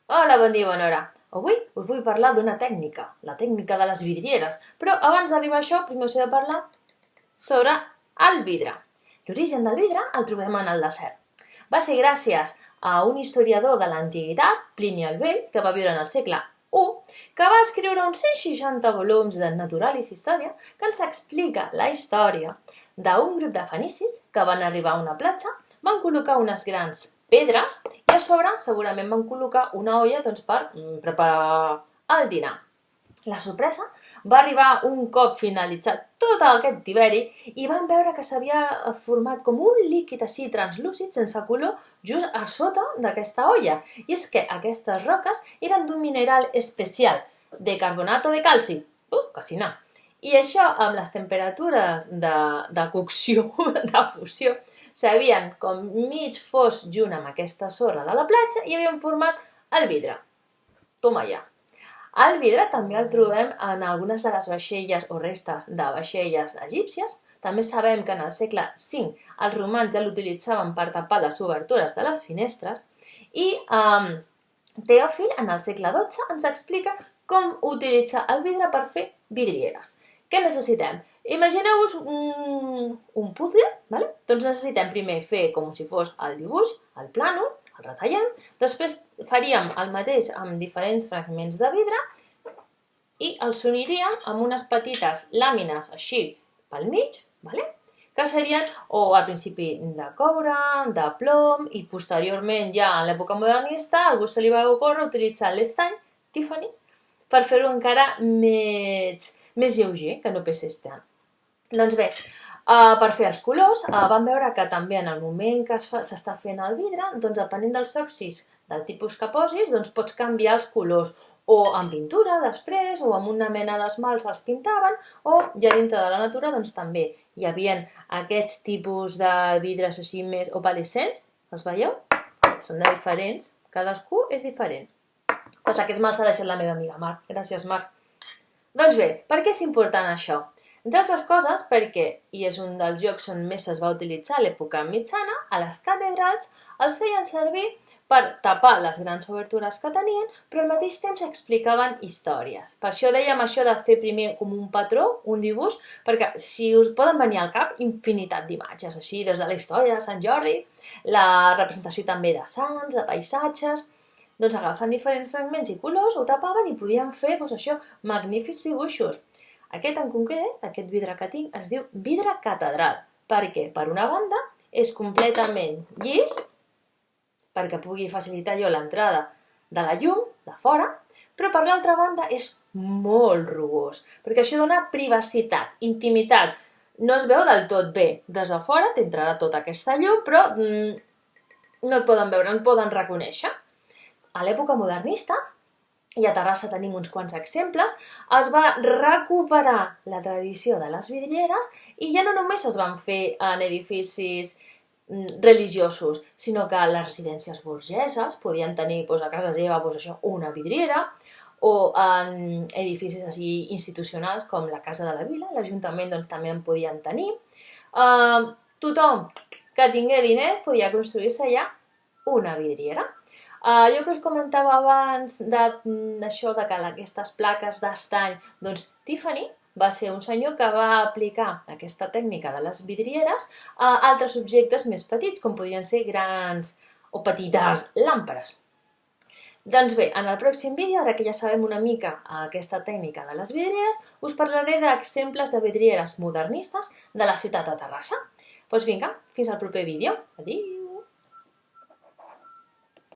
Hola, bon dia, bona hora. Avui us vull parlar d'una tècnica, la tècnica de les vidrieres, però abans d'arribar a això, primer us he de parlar sobre el vidre. L'origen del vidre el trobem en el desert. Va ser gràcies a un historiador de l'antiguitat, Plini el Vell, que va viure en el segle I, que va escriure uns 160 volums de Naturalis Història, que ens explica la història d'un grup de fenicis que van arribar a una platja, van col·locar unes grans pedres i a sobre segurament van col·locar una olla per preparar el dinar. La sorpresa va arribar un cop finalitzat tot aquest tiberi i van veure que s'havia format com un líquid així translúcid sense color just a sota d'aquesta olla. I és que aquestes roques eren d'un mineral especial, de carbonato de calci, quasi anar. I això amb les temperatures de cocció, de fusió, s'havien com mig fos junt amb aquesta sorra de la platja i havien format el vidre. Toma ja. El vidre també el trobem en algunes de les vaixelles o restes de vaixelles egípcies. També sabem que en el segle V els romans ja l'utilitzaven per tapar les obertures de les finestres i Teòfil en el segle XII ens explica com utilitzar el vidre per fer vidrieres. Què necessitem? Imagineu-vos un puzzle, ¿vale? Doncs necessitem primer fer com si fos el dibuix, el plànol, el retallem, després faríem el mateix amb diferents fragments de vidre i els uniríem amb unes petites làmines així pel mig, ¿vale? Que serien o al principi de coure, de plom i posteriorment ja en l'època modernista a algú se li va ocórrer utilitzar l'estany Tiffany per fer-ho encara més lleuger, que no pesés tant. Doncs bé, per fer els colors, vam veure que també en el moment que s'està fent el vidre, doncs depenent dels òxids del tipus que posis, doncs pots canviar els colors o amb pintura després, o amb una mena d'esmalts els pintaven, o ja dintre de la natura doncs també hi havia aquests tipus de vidres així més opalescents, els veieu? Són de diferents, cadascú és diferent. Cosa que esmalt s'ha deixat la meva amiga Marc. Gràcies, Marc. Doncs bé, per què és important això? Entre altres coses perquè, i és un dels jocs on més es va utilitzar a l'època mitjana, a les catedrals els feien servir per tapar les grans obertures que tenien, però al mateix temps explicaven històries. Per això dèiem això de fer primer com un patró, un dibuix, perquè si us poden venir al cap infinitat d'imatges, així des de la història de Sant Jordi, la representació també de sants, de paisatges, doncs agafen diferents fragments i colors, ho tapaven i podien fer doncs això, magnífics dibuixos. Aquest en concret, aquest vidre que tinc, es diu vidre catedral, perquè per una banda és completament llis, perquè pugui facilitar jo l'entrada de la llum, de fora, però per l'altra banda és molt rugós, perquè això dona privacitat, intimitat. No es veu del tot bé. Des de fora t'entrarà tota aquesta llum, però no et poden veure, no et poden reconèixer. A l'època modernista, i a Terrassa tenim uns quants exemples, es va recuperar la tradició de les vidrieres i ja no només es van fer en edificis religiosos, sinó que les residències burgeses podien tenir a casa seva una vidriera, o en edificis així institucionals com la Casa de la Vila, l'Ajuntament també en podien tenir. Tothom que tingués diners podia construir-se allà una vidriera. Allò que us comentava abans d'això de que aquestes plaques d'estany, doncs Tiffany va ser un senyor que va aplicar aquesta tècnica de les vidrieres a altres objectes més petits, com podrien ser grans o petites làmperes. Doncs bé, en el pròxim vídeo, ara que ja sabem una mica aquesta tècnica de les vidrieres, us parlaré d'exemples de vidrieres modernistes de la ciutat de Terrassa. Doncs vinga, fins al proper vídeo. Adéu!